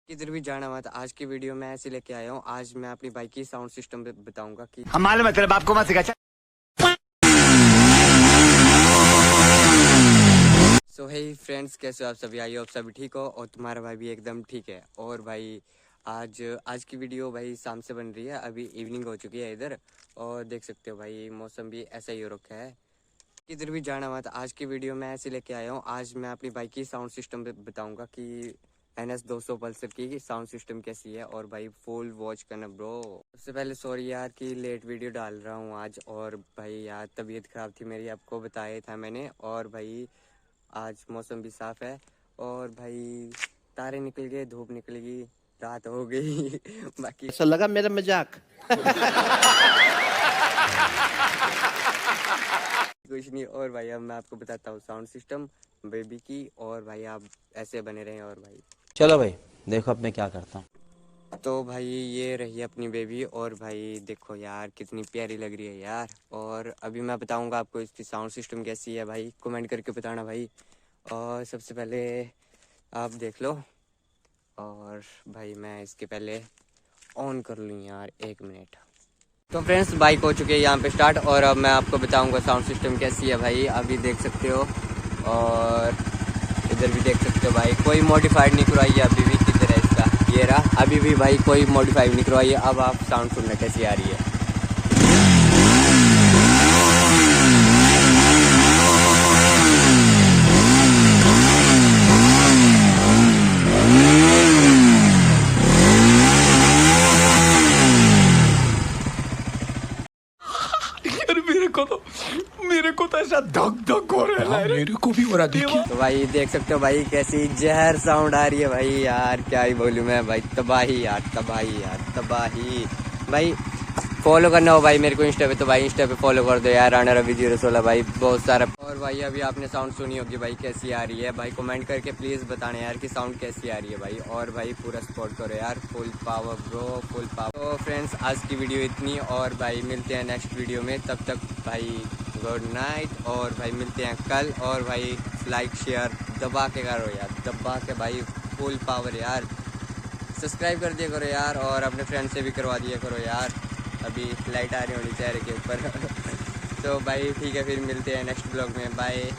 किधर भी जाना मत। आज की वीडियो में ऐसे लेके आया हूँ। आज मैं अपनी बाइक की साउंड सिस्टम बताऊंगा कि हम मालूम है तेरे बाप को मत सिखा। सो हे फ्रेंड्स, कैसे हो आप सभी? आई हो आप सभी ठीक हो और तुम्हारा भाई भी एकदम ठीक है। और भाई आज की वीडियो भाई शाम से बन रही है। अभी इवनिंग हो चुकी है इधर, और देख सकते हो भाई मौसम भी ऐसा ही हो रखा है। किधर भी जाना मत। आज की वीडियो में ऐसे लेके आया हूँ। आज मैं अपनी बाइक की साउंड सिस्टम बताऊंगा कि NS 200 पल्सर की साउंड सिस्टम कैसी है। और भाई फुल वॉच करना ब्रो। सबसे पहले सॉरी यार कि लेट वीडियो डाल रहा हूँ आज। और भाई यार तबीयत ख़राब थी मेरी, आपको बताया था मैंने। और भाई आज मौसम भी साफ़ है, और भाई तारे निकल गए, धूप निकल गई, रात हो गई बाकी ऐसा लगा मेरा मजाक। कुछ नहीं। और भाई अब मैं आपको बताता हूँ साउंड सिस्टम बेबी की। और भाई आप ऐसे बने रहें। और भाई चलो भाई देखो अब मैं क्या करता हूँ। तो भाई ये रही अपनी बेबी। और भाई देखो यार कितनी प्यारी लग रही है यार। और अभी मैं बताऊंगा आपको इसकी साउंड सिस्टम कैसी है। भाई कमेंट करके बताना भाई। और सबसे पहले आप देख लो। और भाई मैं इसके पहले ऑन कर लूँ यार, 1 मिनट। तो फ्रेंड्स बाइक हो चुकी है यहाँ पे स्टार्ट। और अब मैं आपको बताऊंगा साउंड सिस्टम कैसी है भाई। अभी देख सकते हो, और इधर भी देख सकते हो भाई कोई मॉडिफाइड नहीं करवाई है अभी भी। किधर है इसका, ये रहा। अभी भी भाई कोई मॉडिफाइड नहीं करवाई है। अब आप साउंड सुनना कैसी आ रही है। मेरे को तो ऐसा धक धक हो रहा है। मेरे को भी हो रहा देखिए। तो भाई देख सकते हो भाई कैसी जहर साउंड आ रही है भाई। यार क्या ही बोलूँ मैं भाई, तबाही यार, तबाही यार, तबाही। भाई फॉलो करना हो भाई मेरे को इंस्टा पे, तो भाई इंस्टा पे फॉलो कर दो यार, राणा रवि 016 भाई, बहुत सारा। और भाई अभी आपने साउंड सुनी होगी भाई कैसी आ रही है। भाई कमेंट करके प्लीज़ बताना यार कि साउंड कैसी आ रही है भाई। और भाई पूरा सपोर्ट करो यार, full power bro, full power. तो फ्रेंड्स आज की वीडियो इतनी, और भाई मिलते हैं नेक्स्ट वीडियो में। तब तक भाई गुड नाइट। और भाई मिलते हैं कल। और भाई लाइक शेयर दबा के करो यार, दबा के भाई, फुल पावर यार। सब्सक्राइब कर दिया करो यार, और अपने फ्रेंड से भी करवा दिया करो यार। अभी लाइट आ रही होनी चेहरे के ऊपर तो भाई ठीक है, फिर मिलते हैं नेक्स्ट ब्लॉग में। बाय।